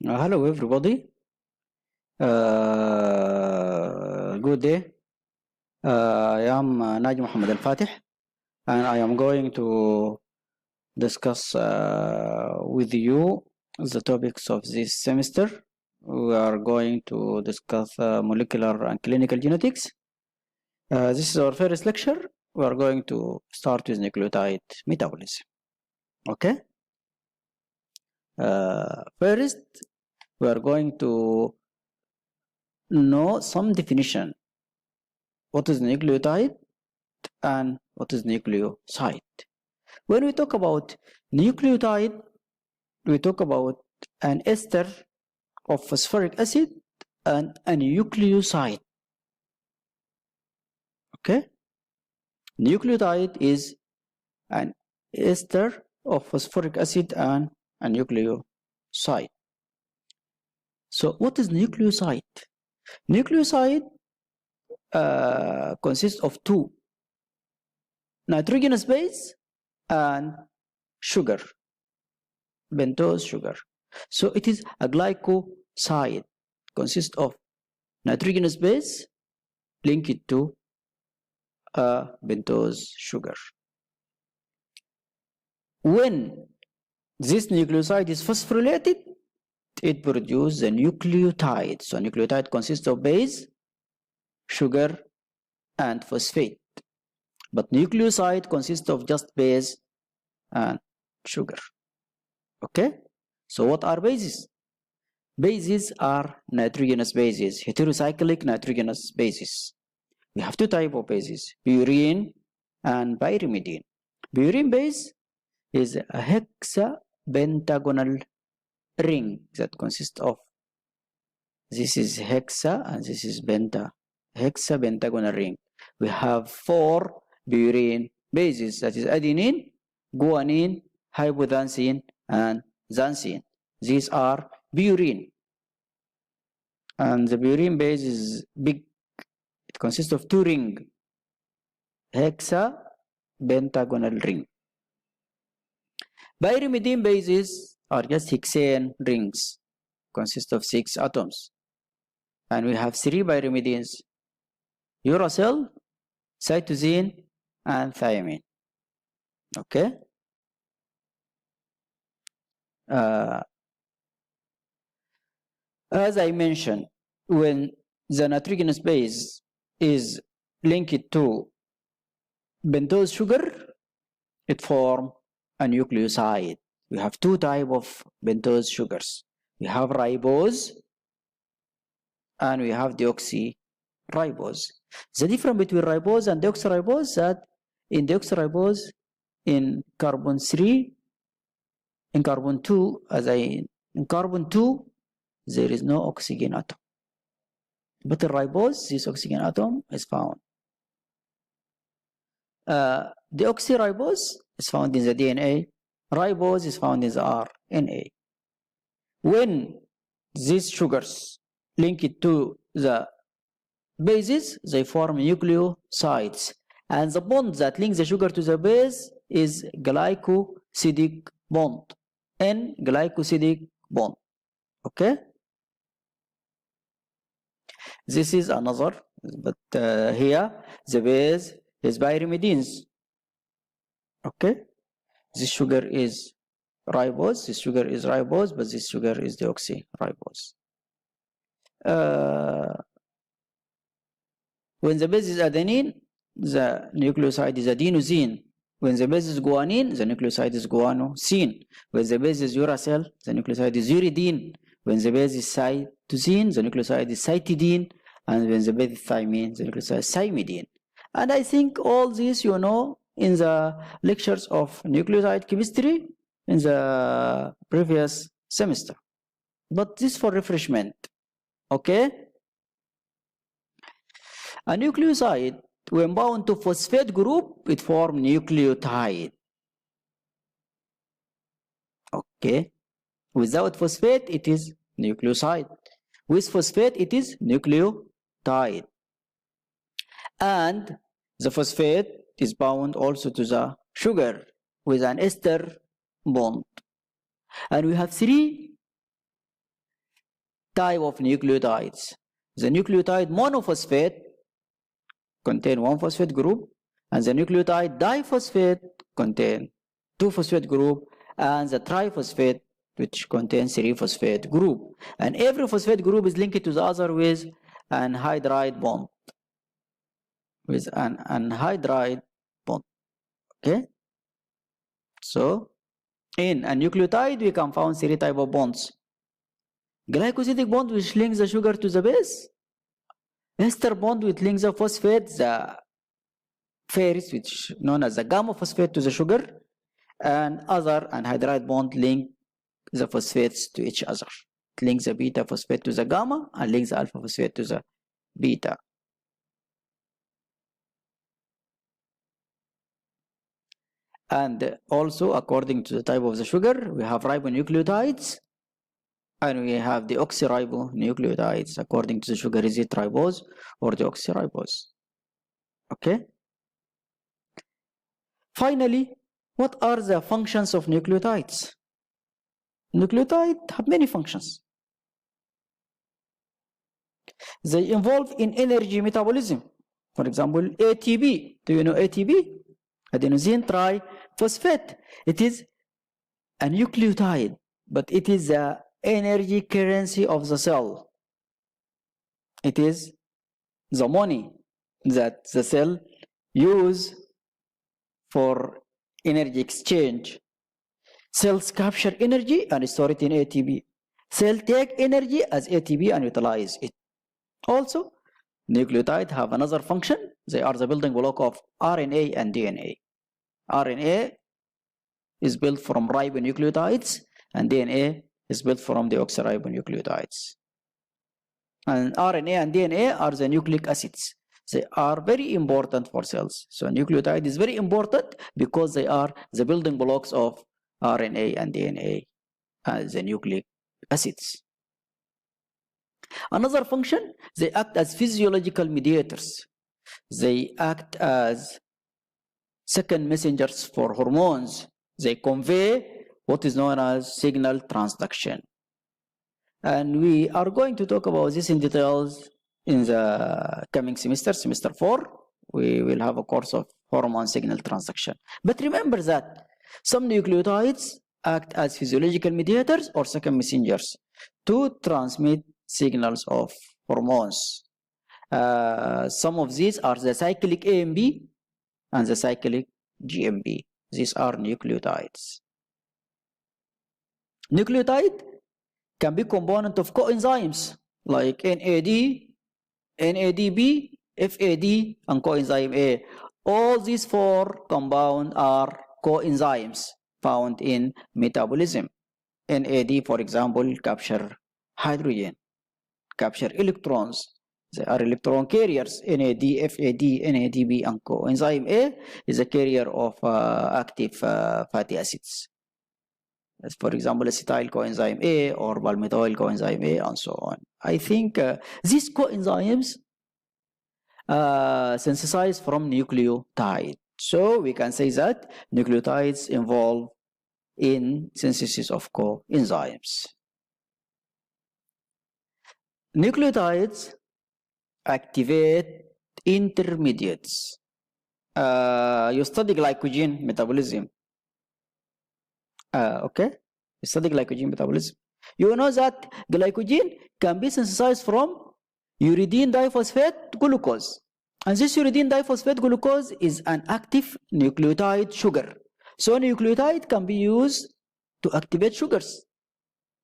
Hello, everybody. Good day. I am Naji Muhammad Al Fatih, and I am going to discuss with you the topics of this semester. We are going to discuss molecular and clinical genetics. This is our first lecture. We are going to start with nucleotide metabolism. Okay. First, we are going to know some definition. What is nucleotide and what is nucleoside? When we talk about nucleotide, we talk about an ester of phosphoric acid and a nucleoside. Okay? Nucleotide is an ester of phosphoric acid and a nucleoside. So what is nucleoside? Nucleoside consists of two: nitrogenous base and sugar, pentose sugar. So it is a glycoside, consists of nitrogenous base linked to a pentose sugar. When this nucleoside is phosphorylated, it produces a nucleotide. So nucleotide consists of base, sugar, and phosphate. But nucleoside consists of just base and sugar. Okay? So what are bases? Bases are nitrogenous bases, heterocyclic nitrogenous bases. We have two types of bases, purine and pyrimidine. Purine base is a hexapentagonal ring that consists of, this is hexa and this is penta, hexapentagonal ring. We have four purine bases, that is adenine, guanine, hypoxanthine, and xanthine. These are purine. And the purine base is big. It consists of two rings, hexapentagonal ring. Pyrimidine bases are just hexane rings, consist of 6 atoms. And we have 3 pyrimidines: uracil, cytosine, and thymine. Okay? As I mentioned, when the nitrogenous base is linked to pentose sugar, it forms a nucleoside. We have two types of pentose sugars. We have ribose and we have deoxyribose. The difference between ribose and deoxyribose is that in deoxyribose, in carbon 3, in carbon 2, in carbon 2, there is no oxygen atom. But in ribose, this oxygen atom is found. Deoxyribose is found in the DNA. Ribose is found in the RNA. When these sugars link it to the bases, they form nucleosides. And the bond that links the sugar to the base is glycosidic bond. N-glycosidic bond. Okay? This is another, but here the base is pyrimidines. Okay? This sugar is ribose, this sugar is ribose, but this sugar is deoxyribose. When the base is adenine, the nucleoside is adenosine. When the base is guanine, the nucleoside is guanosine. When the base is uracil, the nucleoside is uridine. When the base is cytosine, the nucleoside is cytidine. And when the base is thymine, the nucleoside is thymidine. And I think all this you know in the lectures of nucleoside chemistry in the previous semester. But this for refreshment. Okay? A nucleoside, when bound to phosphate group, it forms nucleotide. Okay? Without phosphate, it is nucleoside. With phosphate, it is nucleotide. And the phosphate is bound also to the sugar with an ester bond. And we have 3 type of nucleotides. The nucleotide monophosphate contain one phosphate group, and the nucleotide diphosphate contain two phosphate group, and the triphosphate which contains three phosphate group. And every phosphate group is linked to the other with an anhydride bond. With an anhydride bond. Okay? So, in a nucleotide, we can find three types of bonds. Glycosidic bond which links the sugar to the base. Ester bond which links the phosphate, the ferrous, which known as the gamma phosphate, to the sugar, and other anhydride bond link the phosphates to each other. It links the beta phosphate to the gamma and links the alpha phosphate to the beta. And also, according to the type of the sugar, we have ribonucleotides and we have the oxyribonucleotides. According to the sugar, is it ribose or deoxyribose? Okay. Finally, what are the functions of nucleotides? Nucleotides have many functions. They involve in energy metabolism. For example, ATP. Do you know ATP? Adenosine triphosphate. It is a nucleotide, but it is the energy currency of the cell. It is the money that the cell use for energy exchange. Cells capture energy and store it in ATP. Cells take energy as ATP and utilize it. Also, nucleotides have another function. They are the building block of RNA and DNA. RNA is built from ribonucleotides and DNA is built from deoxyribonucleotides. And RNA and DNA are the nucleic acids. They are very important for cells. So nucleotide is very important because they are the building blocks of RNA and DNA as the nucleic acids. Another function, they act as physiological mediators. They act as second messengers for hormones. They convey what is known as signal transduction. And we are going to talk about this in details in the coming semester, semester 4. We will have a course of hormone signal transduction. But remember that some nucleotides act as physiological mediators or second messengers to transmit signals of hormones. Some of these are the cyclic AMP and the cyclic GMP. These are nucleotides. Nucleotide can be component of coenzymes like NAD, NADP, FAD, and coenzyme A. All these four compounds are coenzymes found in metabolism. NAD, for example, capture hydrogen, capture electrons. They are electron carriers. NAD, FAD, NADP, and coenzyme A is a carrier of active fatty acids. As for example, acetyl coenzyme A or palmitoyl coenzyme A, and so on. I think these coenzymes synthesize from nucleotide. So we can say that nucleotides involve in synthesis of coenzymes. Nucleotides activate intermediates. You study glycogen metabolism. Okay, you study glycogen metabolism. You know that glycogen can be synthesized from uridine diphosphate glucose. And this uridine diphosphate glucose is an active nucleotide sugar. So nucleotide can be used to activate sugars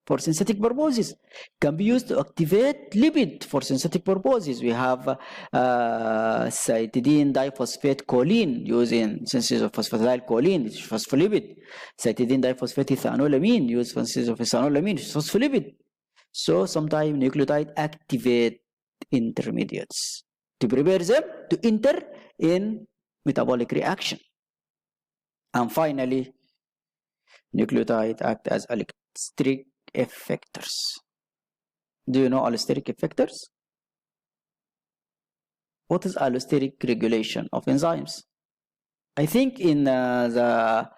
for synthetic purposes, can be used to activate lipid for synthetic purposes. We have cytidine diphosphate choline using synthesis of phosphatidylcholine, which is phospholipid. Cytidine diphosphate ethanolamine used for synthesis of ethanolamine, which is phospholipid. So sometimes nucleotide activate intermediates to prepare them to enter in metabolic reaction. And finally, nucleotide act as allosteric effectors. Do you know allosteric effectors? What is allosteric regulation of enzymes? I think in the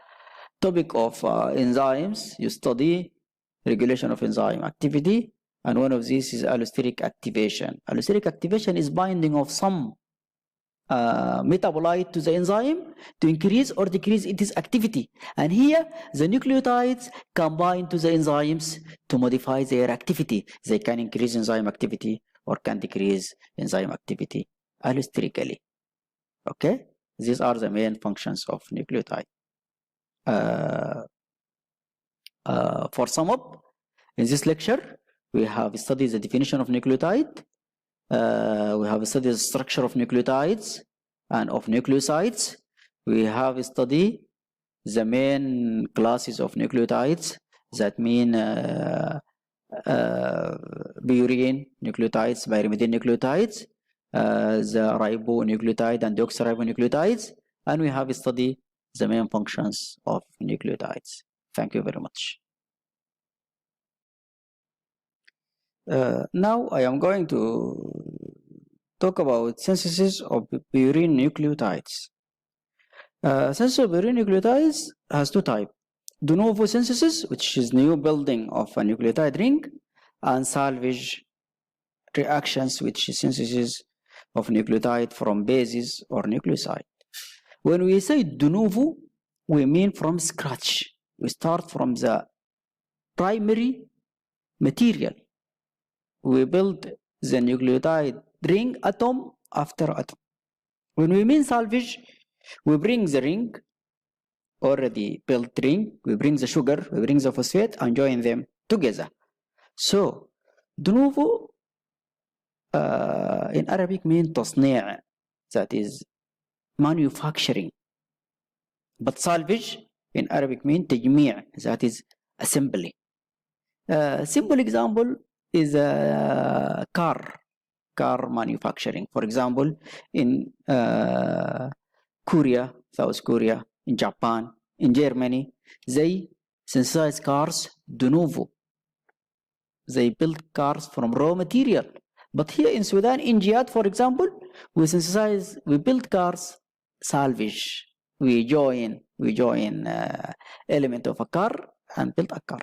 topic of enzymes, you study regulation of enzyme activity And one of these is allosteric activation. Allosteric activation is binding of some metabolite to the enzyme to increase or decrease its activity. And here, the nucleotides combine to the enzymes to modify their activity. They can increase enzyme activity or can decrease enzyme activity allosterically. Okay? These are the main functions of nucleotide. For sum up, in this lecture, we have studied the definition of nucleotide. We have studied the structure of nucleotides and of nucleosides. We have studied the main classes of nucleotides, that mean purine nucleotides, pyrimidine nucleotides, the ribonucleotide and deoxyribonucleotides, and we have studied the main functions of nucleotides. Thank you very much. Now I am going to talk about synthesis of purine nucleotides. Synthesis of purine nucleotides has two types: de novo synthesis, which is new building of a nucleotide ring, and salvage reactions, which is synthesis of nucleotide from bases or nucleoside. When we say de novo, we mean from scratch. We start from the primary material. We build the nucleotide ring atom after atom. When we mean salvage, we bring the ring, already built ring, we bring the sugar, we bring the phosphate and join them together. So, de novo in Arabic means تصنيع, that is manufacturing. But salvage in Arabic means تجميع, that is assembly. Simple example is car manufacturing. For example, in Korea, South Korea, in Japan, in Germany, they synthesize cars de novo. They build cars from raw material. But here in Sudan, in Jihad, for example, we build cars salvage. We join element of a car and build a car.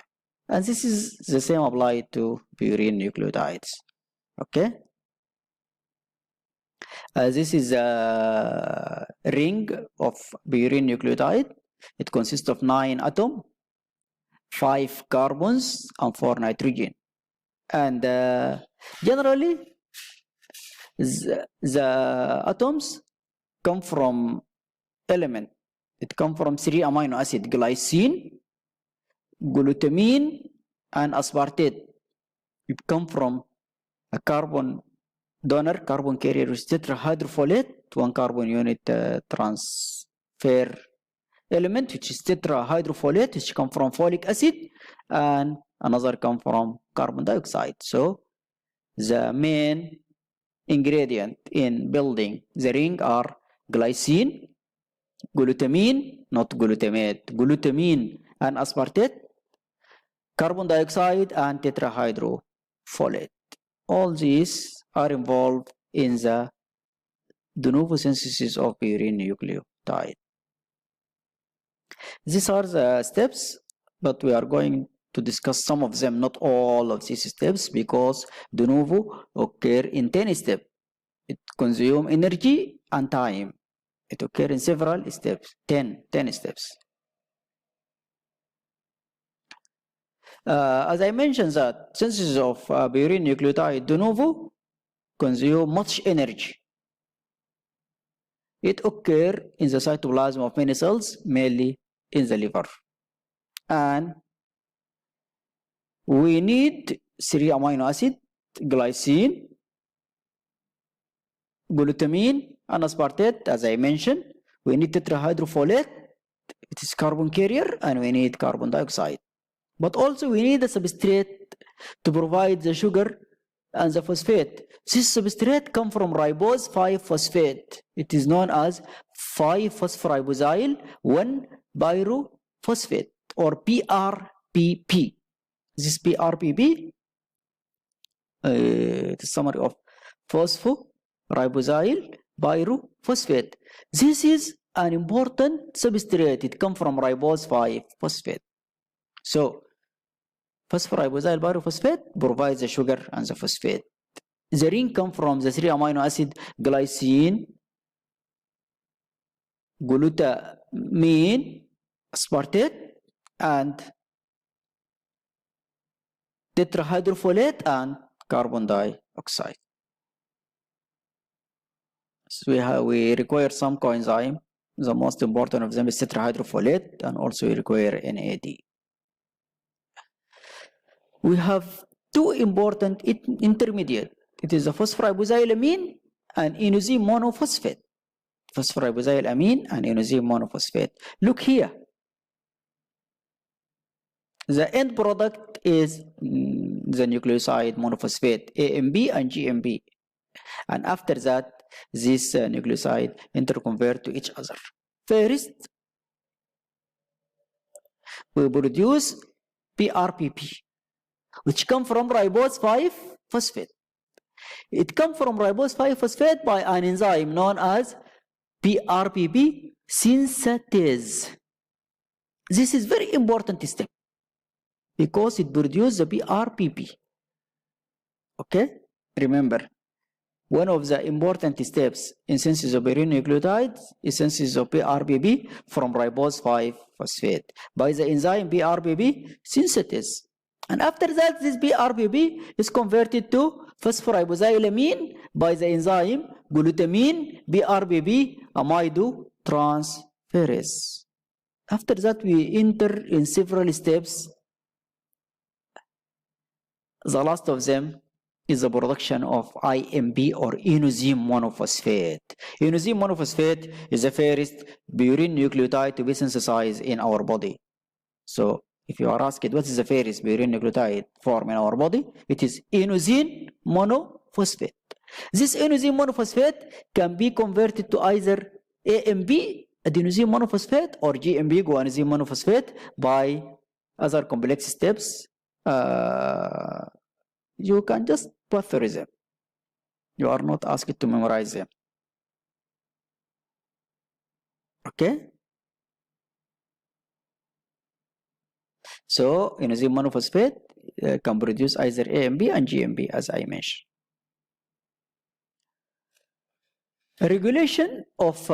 And this is the same applied to purine nucleotides. Okay? This is a ring of purine nucleotide. It consists of 9 atoms, 5 carbons, and 4 nitrogen. And generally, the atoms come from element. It comes from 3 amino acid: glycine, glutamine, and aspartate. It comes from a carbon donor, carbon carrier, which is tetrahydrofolate, 1 carbon unit transfer element, which is tetrahydrofolate, which comes from folic acid, and another comes from carbon dioxide. So the main ingredient in building the ring are glycine, glutamine, not glutamate, glutamine and aspartate, carbon dioxide, and tetrahydrofolate. All these are involved in the de novo synthesis of purine nucleotide. These are the steps, but we are going to discuss some of them, not all of these steps, because de novo occur in 10 steps. It consumes energy and time. It occurs in several steps, 10 steps. As I mentioned, that synthesis of purine nucleotide de novo consume much energy. It occurs in the cytoplasm of many cells, mainly in the liver. And we need 3 amino acids: glycine, glutamine, and aspartate. As I mentioned, we need tetrahydrofolate, it is carbon carrier, and we need carbon dioxide. But also we need a substrate to provide the sugar and the phosphate. This substrate comes from ribose 5-phosphate. It is known as 5-phosphoribosyl 1-pyrophosphate, or PRPP. This PRPP it is summary of phosphoribosyl pyrophosphate. This is an important substrate. It comes from ribose 5-phosphate. So Phosphoribosyl pyrophosphate provides the sugar and the phosphate. The ring comes from the 3 amino acid glycine, glutamine, aspartate, and tetrahydrofolate and carbon dioxide. So we require some coenzyme. The most important of them is tetrahydrofolate, and also we require NAD. We have two important intermediate. It is the phosphoribosylamine and inosine monophosphate. Phosphoribosylamine and inosine monophosphate. Look here. The end product is the nucleoside monophosphate, AMB and GMB. And after that, this nucleoside interconvert to each other. First, we produce PRPP, which come from ribose 5-phosphate. It comes from ribose 5-phosphate by an enzyme known as PRPP synthetase. This is very important step because it produces the PRPP. Okay? Remember, one of the important steps in synthesis of nucleotides is synthesis of PRPP from ribose 5-phosphate by the enzyme PRPP synthetase. And after that, this PRPP is converted to phosphoribosylamine by the enzyme glutamine PRPP amidinotransferase. After that, we enter in several steps. The last of them is the production of IMP or inosine monophosphate. Inosine monophosphate is the first purine nucleotide to be synthesized in our body. So, if you are asked what is the first purine nucleotide form in our body, it is inosine monophosphate. This inosine monophosphate can be converted to either AMP, adenosine monophosphate, or GMP, guanosine monophosphate, by other complex steps. You can just pass through them. You are not asked to memorize them. Okay? So, inosine monophosphate can produce either AMP and GMP, as I mentioned. Regulation of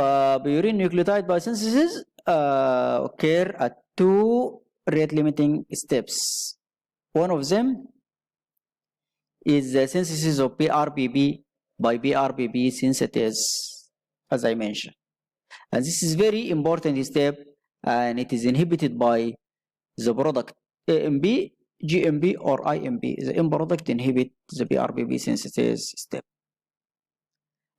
purine nucleotide biosynthesis occur at two rate-limiting steps. One of them is the synthesis of PRPP by PRPP synthetase, as I mentioned. And this is very important step, and it is inhibited by the product AMP, GMP, or IMP. The end product inhibit the PRPP synthetase step.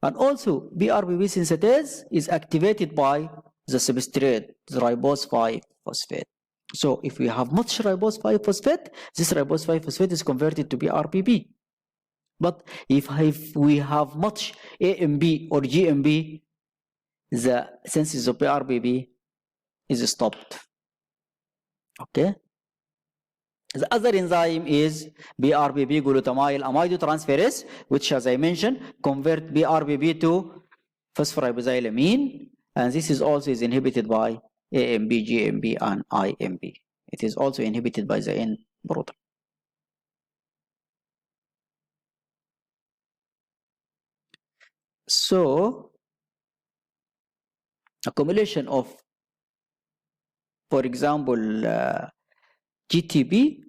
And also, PRPP synthetase is activated by the substrate, the ribose 5-phosphate. So, if we have much ribose 5-phosphate, this ribose 5-phosphate is converted to PRPP. But if we have much AMP or GMP, the synthesis of PRPP is stopped. Okay? The other enzyme is PRPP glutamyl amidinotransferase, which, as I mentioned, convert PRPP to phosphoribosylamine, and this is also inhibited by AMP, GMP, and IMP. It is also inhibited by the end product. So, accumulation of, for example, GTP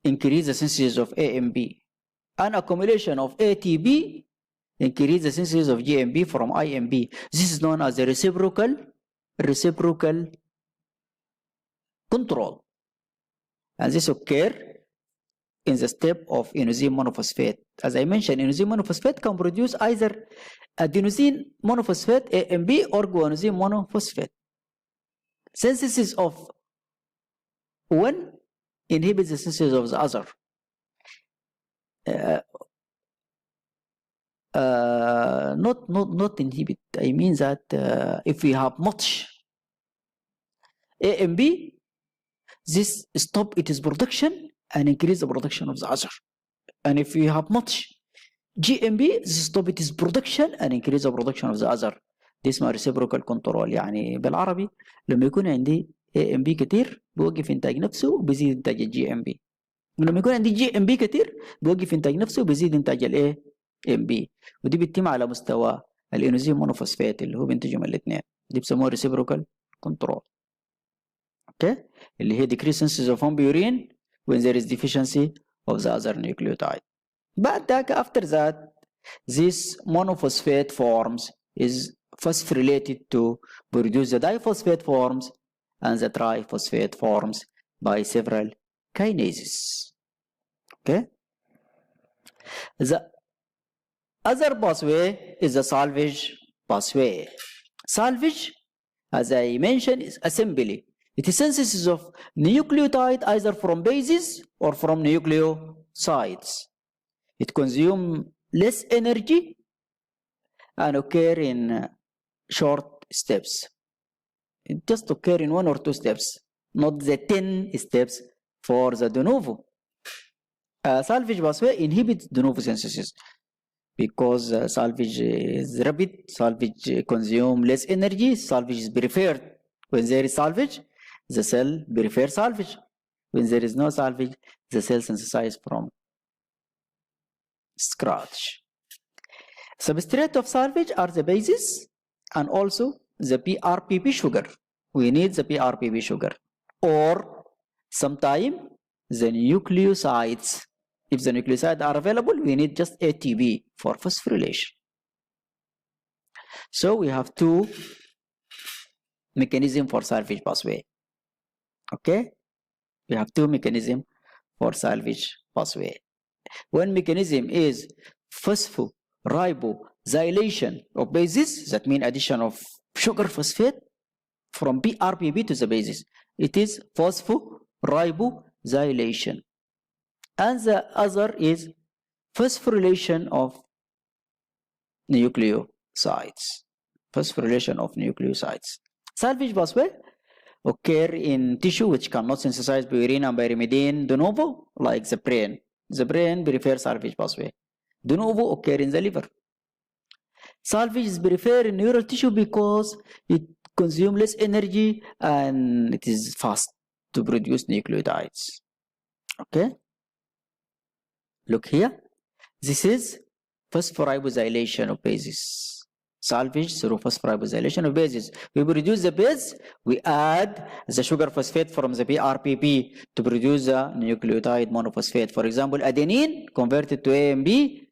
increase the synthesis of AMP. An accumulation of ATP increase the synthesis of GMP from IMP. This is known as the reciprocal control. And this occurs in the step of inosine monophosphate. As I mentioned, inosine monophosphate can produce either adenosine monophosphate, AMP, or guanosine monophosphate. Synthesis of one inhibits the synthesis of the other. Not inhibit. I mean that if we have much AMP, this stop its production and increase the production of the other. And if we have much GMP, this stop its production and increase the production of the other. This is reciprocal control. يعني بالعربي لما يكون عندي AMP كتير بوقف إنتاج نفسه وبيزيد إنتاج الجي ام بي. ولما يكون عندي جي ام بي كتير بيوقف انتاج نفسه وبيزيد انتاج الاي ام بي، ودي بتتم على مستوى الانوزيم مونوفوسفات اللي هو بينتجهم الاثنين، دي بسموها ريسيبروكال كنترول. اوكي، اللي هي decrease synthesis of one purine when there is deficiency of the other nucleotide. بعد ذاك after that this monophosphate forms is phosphorylated to produce the diphosphate forms and the triphosphate forms by several kinases. Okay, the other pathway is the salvage pathway. Salvage, as I mentioned, is assembly. It is synthesis of nucleotide either from bases or from nucleosides. It consumes less energy and occur in short steps. It just occur in 1 or 2 steps, not the 10 steps for the de novo. Salvage pathway inhibits de novo synthesis because salvage is rapid, salvage consume less energy, salvage is preferred. When there is salvage, the cell prefers salvage. When there is no salvage, the cell synthesizes from scratch. Substrate of salvage are the bases and also the PRPP sugar. We need the PRPP sugar or sometime the nucleosides. If the nucleosides are available, we need just ATP for phosphorylation. So we have two mechanisms for salvage pathway. Okay, we have two mechanisms for salvage pathway. One mechanism is phosphoribosylation of bases, that means addition of sugar phosphate from PRPP to the bases. It is phosphoribosylation. And the other is phosphorylation of nucleosides. Phosphorylation of nucleosides. Salvage pathway occur in tissue which cannot synthesize purine and pyrimidine de novo, like the brain. The brain prefers salvage pathway. De novo occur in the liver. Salvage is preferred in neural tissue because it consumes less energy and it is fast to produce nucleotides. Okay? Look here. This is phosphoribosylation of bases. Salvage through phosphoribosylation of bases. We produce the base, we add the sugar phosphate from the PRPP to produce the nucleotide monophosphate. For example, adenine converted to A and B,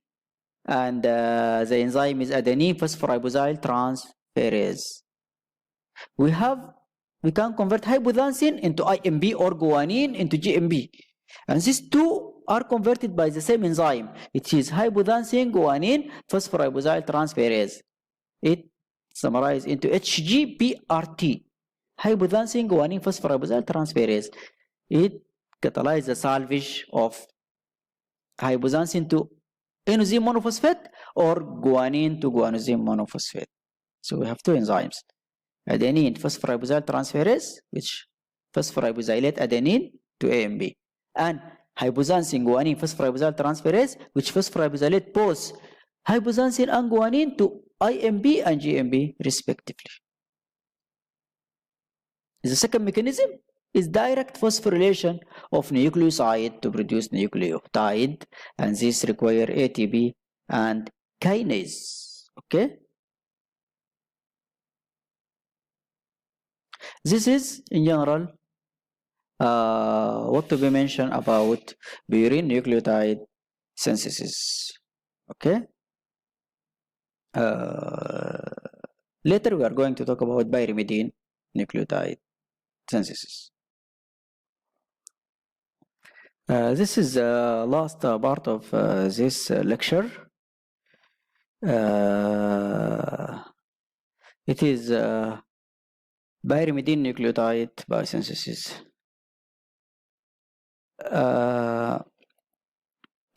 and the enzyme is adenine phosphoribosyl transferase. We can convert hypoxanthine into IMB or guanine into GMB. And these two are converted by the same enzyme. It is hypoxanthine guanine phosphoribosyl transferase. It summarized into HGPRT, hypoxanthine guanine phosphoribosyl transferase. It catalyzes the salvage of hypoxanthine to inosine monophosphate or guanine to guanosine monophosphate. So we have two enzymes. Adenine phosphoribosyl transferase, which phosphoribosylate adenine to AMB, and hypoxanthine guanine phosphoribosyl transferase, which phosphoribosylate both hypoxanthine and guanine to IMB and GMB respectively. The second mechanism is direct phosphorylation of nucleoside to produce nucleotide, and this require ATP and kinase. Okay? This is in general what to be mentioned about purine nucleotide synthesis. Okay? Later we are going to talk about pyrimidine nucleotide synthesis. This is the last part of this lecture. It is pyrimidine nucleotide biosynthesis.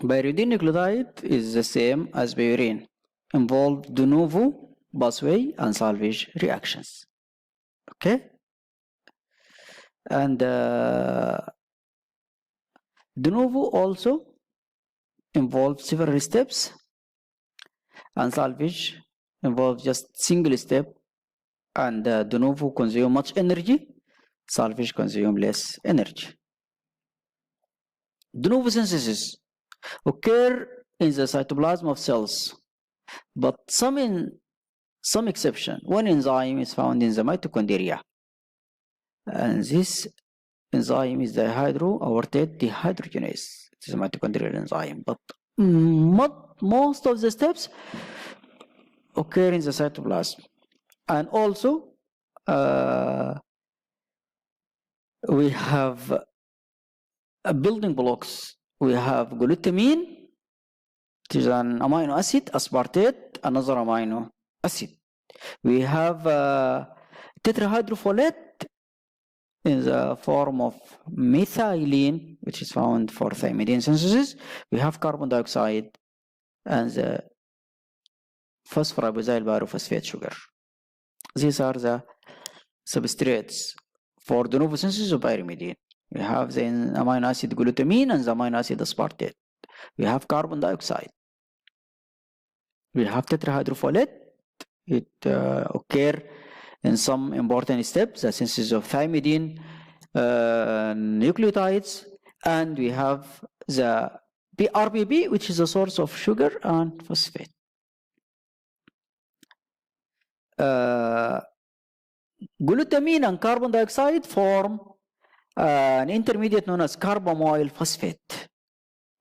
Pyrimidine nucleotide is the same as purine, involve de novo pathway and salvage reactions. Okay? And de novo also involves several steps, and salvage involves just single step, and de novo consume much energy, salvage consume less energy. De novo synthesis occur in the cytoplasm of cells, but some exception. One enzyme is found in the mitochondria, and this enzyme is dihydroaortate dehydrogenase. It is a mitochondrial enzyme, but most of the steps occur in the cytoplasm. And also, we have building blocks. We have glutamine, it is an amino acid, aspartate, another amino acid. We have tetrahydrofolate in the form of methylene, which is found for thymidine synthesis. We have carbon dioxide and the phosphoribosyl pyrophosphate sugar. These are the substrates for de novo synthesis of pyrimidine. We have the amino acid glutamine and the amino acid aspartate. We have carbon dioxide. We have tetrahydrofolate. It occurs in some important steps, the synthesis of thymidine nucleotides, and we have the RBP, which is a source of sugar and phosphate. Glutamine and carbon dioxide form an intermediate known as carbamoyl phosphate.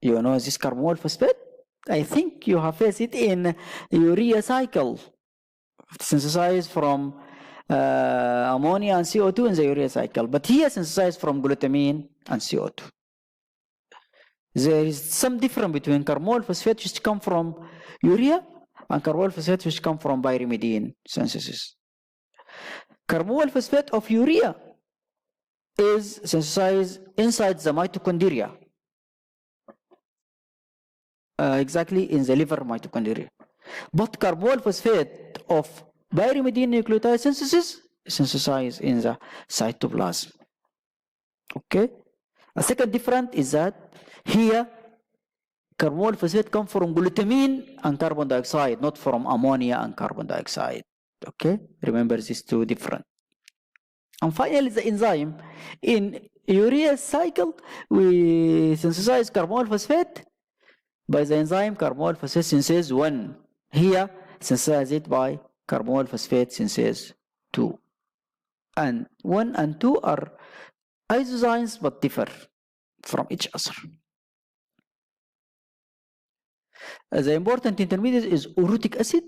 You know this carbamoyl phosphate? I think you have faced it in urea cycle, synthesized from ammonia and CO2 in the urea cycle, but here synthesized from glutamine and CO2. There is some difference between carbamoyl phosphate which come from urea and carbamoyl phosphate which come from pyrimidine synthesis. Carbamoyl phosphate of urea is synthesized inside the mitochondria, exactly in the liver mitochondria. But carbamoyl phosphate of pyrimidine nucleotide synthesis is synthesized in the cytoplasm. Okay? A second difference is that here carbamoyl phosphate come from glutamine and carbon dioxide, not from ammonia and carbon dioxide. Okay? Remember these two different. And finally, the enzyme. In urea cycle, we synthesize carbamoyl phosphate by the enzyme carbamoyl phosphate synthase 1. Here, synthesize it by carbamoyl phosphate synthase 2. And 1 and 2 are isozymes but differ from each other. The important intermediate is orotic acid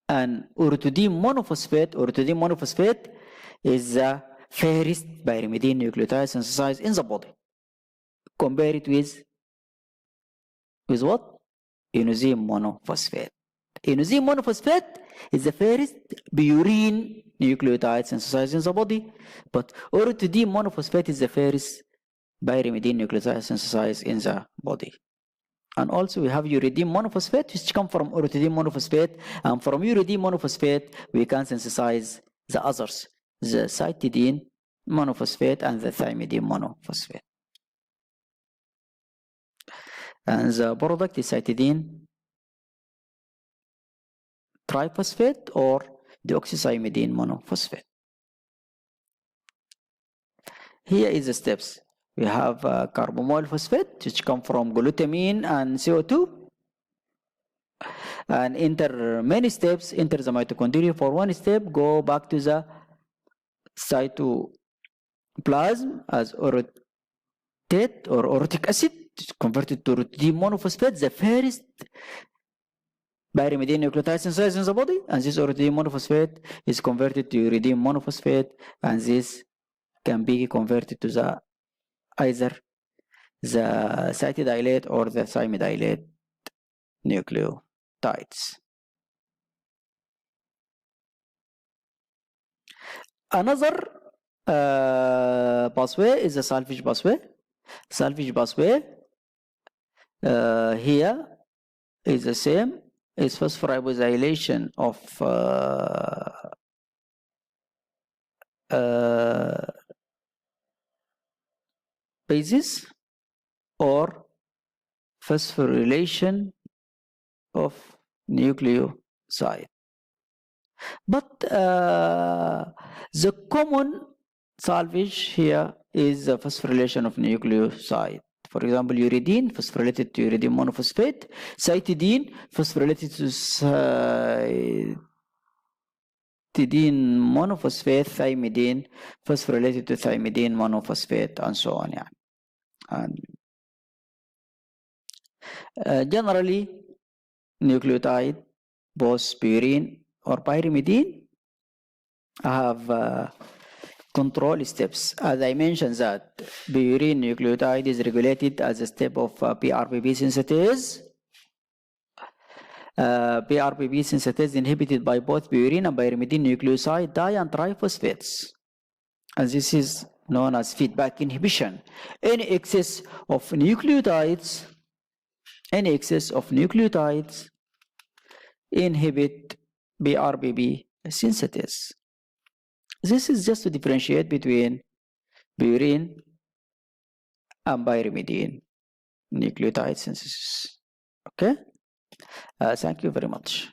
and orotidine monophosphate. Orotidine monophosphate is the first pyrimidine nucleotide synthesized in the body. Compare it with what? Inosine monophosphate. Inosine monophosphate is the first purine nucleotide synthesized in the body, but orotidine monophosphate is the first pyrimidine nucleotide synthesized in the body. And also we have uridine monophosphate, which come from orotidine monophosphate, and from uridine monophosphate we can synthesize the others, the cytidine monophosphate and the thymidine monophosphate. And the product is cytidine triphosphate or deoxythymidine monophosphate. Here is the steps. We have carbamoyl phosphate, which come from glutamine and CO2, and enter many steps, enter the mitochondria for one step, go back to the cytoplasm as orotate or orotic acid, converted to orotidine monophosphate, the first pyrimidine nucleotide synthesized in the body, and this orotidine monophosphate is converted to uridine monophosphate, and this can be converted to the either the cytidylate or the thymidylate nucleotides. Another pathway is the salvage pathway. Salvage pathway here is the same, is phosphoribosylation of bases or phosphorylation of nucleoside. But the common salvage here is the phosphorylation of nucleoside. For example, uridine phosphorylated to uridine monophosphate, cytidine phosphorylated to cytidine monophosphate, thymidine phosphorylated to thymidine monophosphate, and so on. يعني. And generally, nucleotide, both purine or pyrimidine, have control steps. As I mentioned that purine nucleotide is regulated as a step of PRPP synthetase. PRPP synthetase inhibited by both purine and pyrimidine nucleoside di and triphosphates. And this is known as feedback inhibition. Any excess of nucleotides inhibit PRPP synthetase. This is just to differentiate between purine and pyrimidine nucleotide synthesis. Okay? Thank you very much.